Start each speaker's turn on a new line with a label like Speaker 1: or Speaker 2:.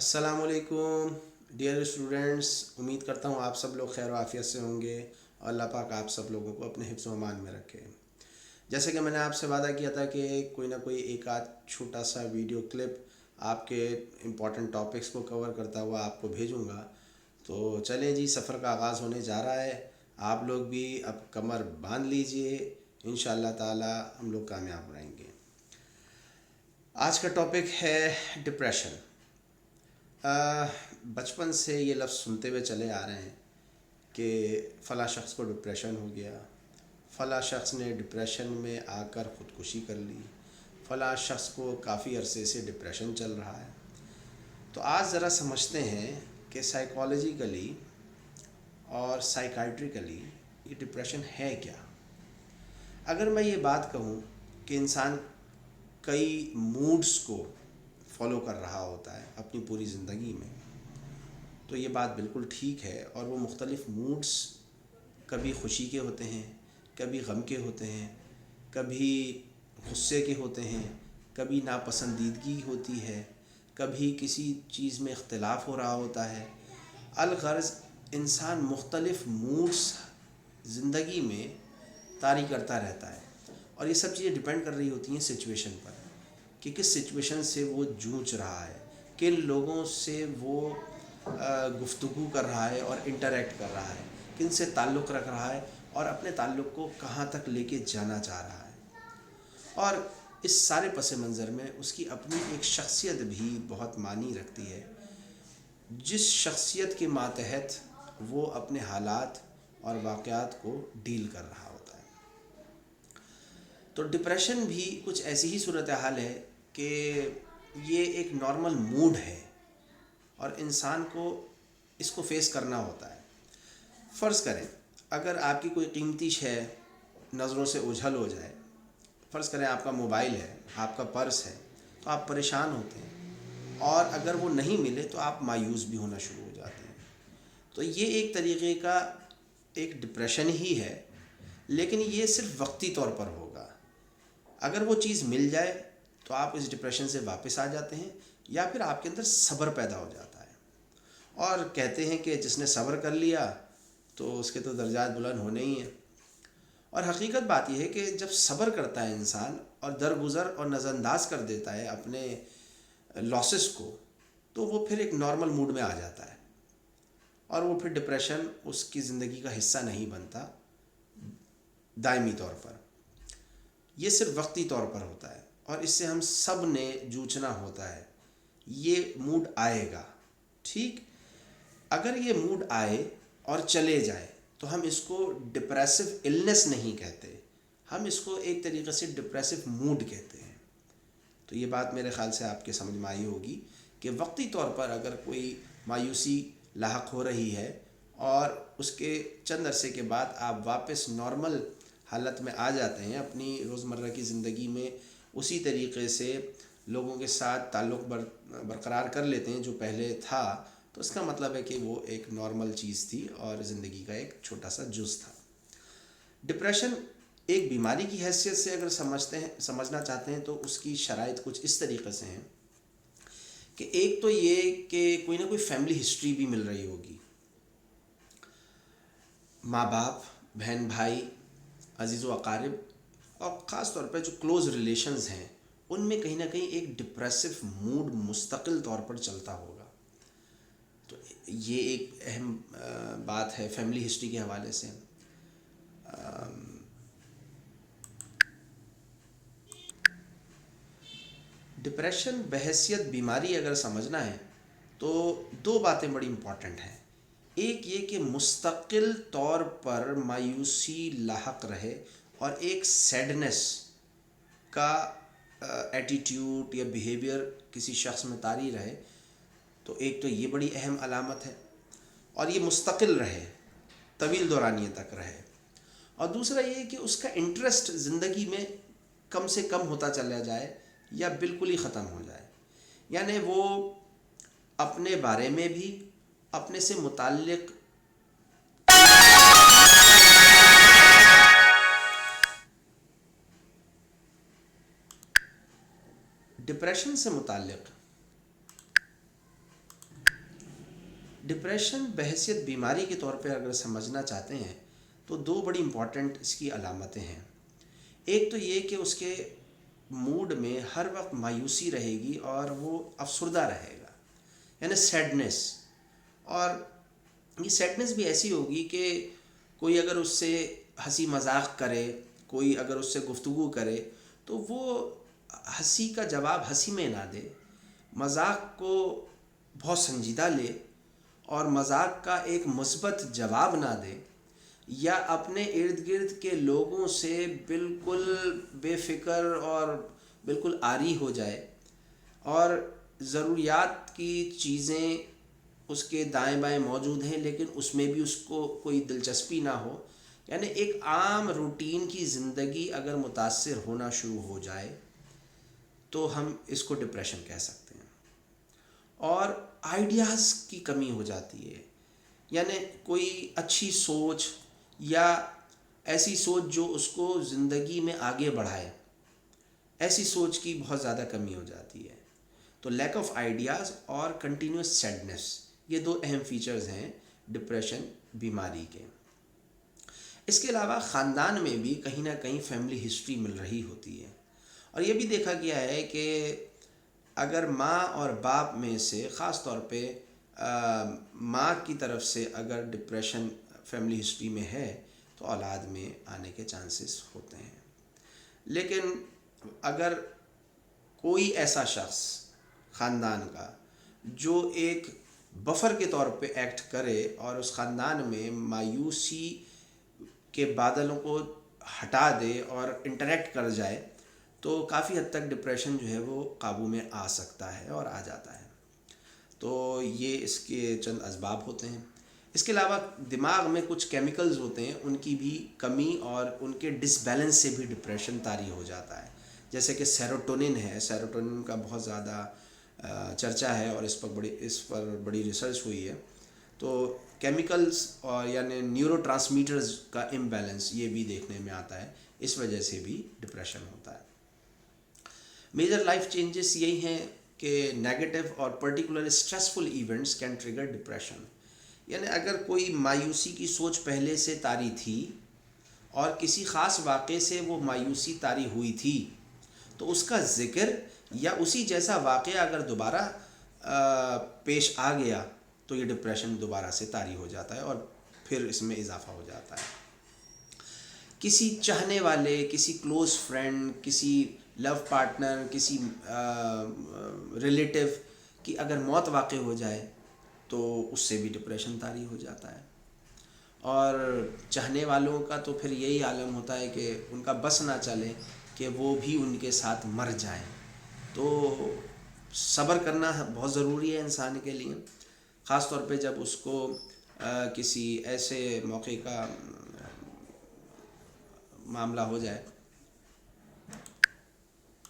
Speaker 1: السلام علیکم dear students, امید کرتا ہوں آپ سب لوگ خیر و عافیت سے ہوں گے اور اللہ پاک آپ سب لوگوں کو اپنے حفظ و امان میں رکھے۔ جیسے کہ میں نے آپ سے وعدہ کیا تھا کہ کوئی نہ کوئی ایک آدھ چھوٹا سا ویڈیو کلپ آپ کے امپورٹنٹ ٹاپکس کو کور کرتا ہوا آپ کو بھیجوں گا، تو چلیں جی، سفر کا آغاز ہونے جا رہا ہے۔ آپ لوگ بھی اب کمر باندھ لیجئے، انشاءاللہ تعالی ہم لوگ کامیاب رہیں گے۔ آج کا ٹاپک ہے ڈپریشن۔ بچپن سے یہ لفظ سنتے ہوئے چلے آ رہے ہیں کہ فلاں شخص کو ڈپریشن ہو گیا، فلاں شخص نے ڈپریشن میں آ کر خودکشی کر لی، فلاں شخص کو کافی عرصے سے ڈپریشن چل رہا ہے۔ تو آج ذرا سمجھتے ہیں کہ سائیکالوجیکلی اور سائیکائٹریکلی یہ ڈپریشن ہے کیا۔ اگر میں یہ بات کہوں کہ انسان کئی موڈز کو فالو کر رہا ہوتا ہے اپنی پوری زندگی میں، تو یہ بات بالکل ٹھیک ہے، اور وہ مختلف موڈز کبھی خوشی کے ہوتے ہیں، کبھی غم کے ہوتے ہیں، کبھی غصے کے ہوتے ہیں، کبھی ناپسندیدگی ہوتی ہے، کبھی کسی چیز میں اختلاف ہو رہا ہوتا ہے۔ الغرض انسان مختلف موڈز زندگی میں طاری کرتا رہتا ہے، اور یہ سب چیزیں ڈیپینڈ کر رہی ہوتی ہیں سچویشن پر، کہ کس سچویشن سے وہ جوجھ رہا ہے، کن لوگوں سے وہ گفتگو کر رہا ہے اور انٹریکٹ کر رہا ہے، کن سے تعلق رکھ رہا ہے اور اپنے تعلق کو کہاں تک لے کے جانا چاہ رہا ہے۔ اور اس سارے پس منظر میں اس کی اپنی ایک شخصیت بھی بہت معنی رکھتی ہے، جس شخصیت کے ماتحت وہ اپنے حالات اور واقعات کو ڈیل کر رہا ہوتا ہے۔ تو ڈپریشن بھی کچھ ایسی ہی صورتحال ہے کہ یہ ایک نارمل موڈ ہے اور انسان کو اس کو فیس کرنا ہوتا ہے۔ فرض کریں اگر آپ کی کوئی قیمتی شے نظروں سے اوجھل ہو جائے، فرض کریں آپ کا موبائل ہے، آپ کا پرس ہے، تو آپ پریشان ہوتے ہیں، اور اگر وہ نہیں ملے تو آپ مایوس بھی ہونا شروع ہو جاتے ہیں۔ تو یہ ایک طریقے کا ایک ڈپریشن ہی ہے، لیکن یہ صرف وقتی طور پر ہوگا۔ اگر وہ چیز مل جائے تو آپ اس ڈپریشن سے واپس آ جاتے ہیں، یا پھر آپ کے اندر صبر پیدا ہو جاتا ہے، اور کہتے ہیں کہ جس نے صبر کر لیا تو اس کے تو درجات بلند ہونے ہی ہیں۔ اور حقیقت بات یہ ہے کہ جب صبر کرتا ہے انسان اور درگزر اور نظر انداز کر دیتا ہے اپنے لاسز کو، تو وہ پھر ایک نارمل موڈ میں آ جاتا ہے، اور وہ پھر ڈپریشن اس کی زندگی کا حصہ نہیں بنتا دائمی طور پر۔ یہ صرف وقتی طور پر ہوتا ہے، اور اس سے ہم سب نے جوجھنا ہوتا ہے۔ یہ موڈ آئے گا، ٹھیک؟ اگر یہ موڈ آئے اور چلے جائے تو ہم اس کو ڈپریسو النس نہیں کہتے، ہم اس کو ایک طریقے سے ڈپریسو موڈ کہتے ہیں۔ تو یہ بات میرے خیال سے آپ کے سمجھ میں آئی ہوگی کہ وقتی طور پر اگر کوئی مایوسی لاحق ہو رہی ہے اور اس کے چند عرصے کے بعد آپ واپس نارمل حالت میں آ جاتے ہیں، اپنی روزمرہ کی زندگی میں اسی طریقے سے لوگوں کے ساتھ تعلق برقرار کر لیتے ہیں جو پہلے تھا، تو اس کا مطلب ہے کہ وہ ایک نارمل چیز تھی اور زندگی کا ایک چھوٹا سا جز تھا۔ ڈپریشن ایک بیماری کی حیثیت سے اگر سمجھنا چاہتے ہیں تو اس کی شرائط کچھ اس طریقے سے ہیں کہ ایک تو یہ کہ کوئی نہ کوئی فیملی ہسٹری بھی مل رہی ہوگی، ماں باپ، بہن بھائی، عزیز و اقارب، اور خاص طور پہ جو کلوز ریلیشنز ہیں ان میں کہیں نہ کہیں ایک ڈپریسو موڈ مستقل طور پر چلتا ہوگا۔ تو یہ ایک اہم بات ہے فیملی ہسٹری کے حوالے سے۔ ڈپریشن بحیثیت بیماری اگر سمجھنا ہے تو دو باتیں بڑی امپورٹنٹ ہیں۔ ایک یہ کہ مستقل طور پر مایوسی لاحق رہے اور ایک سیڈنس کا ایٹیٹیوڈ یا بیہیویئر کسی شخص میں طاری رہے، تو ایک تو یہ بڑی اہم علامت ہے، اور یہ مستقل رہے، طویل دورانیے تک رہے۔ اور دوسرا یہ کہ اس کا انٹرسٹ زندگی میں کم سے کم ہوتا چلا جائے یا بالکل ہی ختم ہو جائے، یعنی وہ اپنے بارے میں بھی، اپنے سے متعلق ڈپریشن سے متعلق ڈپریشن بحیثیت بیماری کے طور پہ اگر سمجھنا چاہتے ہیں تو دو بڑی امپورٹنٹ اس کی علامتیں ہیں. ایک تو یہ کہ اس کے موڈ میں ہر وقت مایوسی رہے گی اور وہ افسردہ رہے گا، یعنی سیڈنس. اور یہ سیڈنس بھی ایسی ہوگی کہ کوئی اگر اس سے ہنسی مذاق کرے، کوئی اگر اس سے گفتگو کرے تو وہ ہنسی کا جواب ہنسی میں نہ دے، مذاق کو بہت سنجیدہ لے اور مذاق کا ایک مثبت جواب نہ دے، یا اپنے ارد گرد کے لوگوں سے بالکل بے فکر اور بالکل عاری ہو جائے، اور ضروریات کی چیزیں اس کے دائیں بائیں موجود ہیں لیکن اس میں بھی اس کو کوئی دلچسپی نہ ہو، یعنی ایک عام روٹین کی زندگی اگر متاثر ہونا شروع ہو جائے تو ہم اس کو ڈپریشن کہہ سکتے ہیں. اور آئیڈیاز کی کمی ہو جاتی ہے، یعنی کوئی اچھی سوچ یا ایسی سوچ جو اس کو زندگی میں آگے بڑھائے، ایسی سوچ کی بہت زیادہ کمی ہو جاتی ہے. تو لیک آف آئیڈیاز اور کنٹینیوس سیڈنس، یہ دو اہم فیچرز ہیں ڈپریشن بیماری کے. اس کے علاوہ خاندان میں بھی کہیں نہ کہیں فیملی ہسٹری مل رہی ہوتی ہے، اور یہ بھی دیکھا گیا ہے کہ اگر ماں اور باپ میں سے خاص طور پہ ماں کی طرف سے اگر ڈپریشن فیملی ہسٹری میں ہے تو اولاد میں آنے کے چانسز ہوتے ہیں. لیکن اگر کوئی ایسا شخص خاندان کا جو ایک بفر کے طور پہ ایکٹ کرے اور اس خاندان میں مایوسی کے بادلوں کو ہٹا دے اور انٹریکٹ کر جائے تو کافی حد تک ڈپریشن جو ہے وہ قابو میں آ سکتا ہے اور آ جاتا ہے. تو یہ اس کے چند اسباب ہوتے ہیں. اس کے علاوہ دماغ میں کچھ کیمیکلز ہوتے ہیں، ان کی بھی کمی اور ان کے ڈس بیلنس سے بھی ڈپریشن طاری ہو جاتا ہے. جیسے کہ سیروٹونن ہے، سیروٹونن کا بہت زیادہ چرچہ ہے اور اس پر بڑی ریسرچ ہوئی ہے. تو کیمیکلز اور یعنی نیورو ٹرانسمیٹرز کا امبیلنس یہ بھی دیکھنے میں آتا ہے، اس وجہ سے بھی ڈپریشن ہوتا ہے. میجر لائف چینجز یہی ہیں کہ نیگیٹو اور particular stressful events can trigger depression. یعنی اگر کوئی مایوسی کی سوچ پہلے سے طاری تھی اور کسی خاص واقعے سے وہ مایوسی طاری ہوئی تھی تو اس کا ذکر یا اسی جیسا واقعہ اگر دوبارہ پیش آ گیا تو یہ ڈپریشن دوبارہ سے طاری ہو جاتا ہے اور پھر اس میں اضافہ ہو جاتا ہے. کسی چاہنے والے، کسی کلوز فرینڈ، کسی لو پارٹنر، کسی ریلیٹیو کی اگر موت واقع ہو جائے تو اس سے بھی ڈپریشن طاری ہو جاتا ہے. اور چاہنے والوں کا تو پھر یہی عالم ہوتا ہے کہ ان کا بس نہ چلے کہ وہ بھی ان کے ساتھ مر جائیں. تو صبر کرنا بہت ضروری ہے انسان کے لیے، خاص طور پہ جب اس کو کسی ایسے موقع کا معاملہ ہو جائے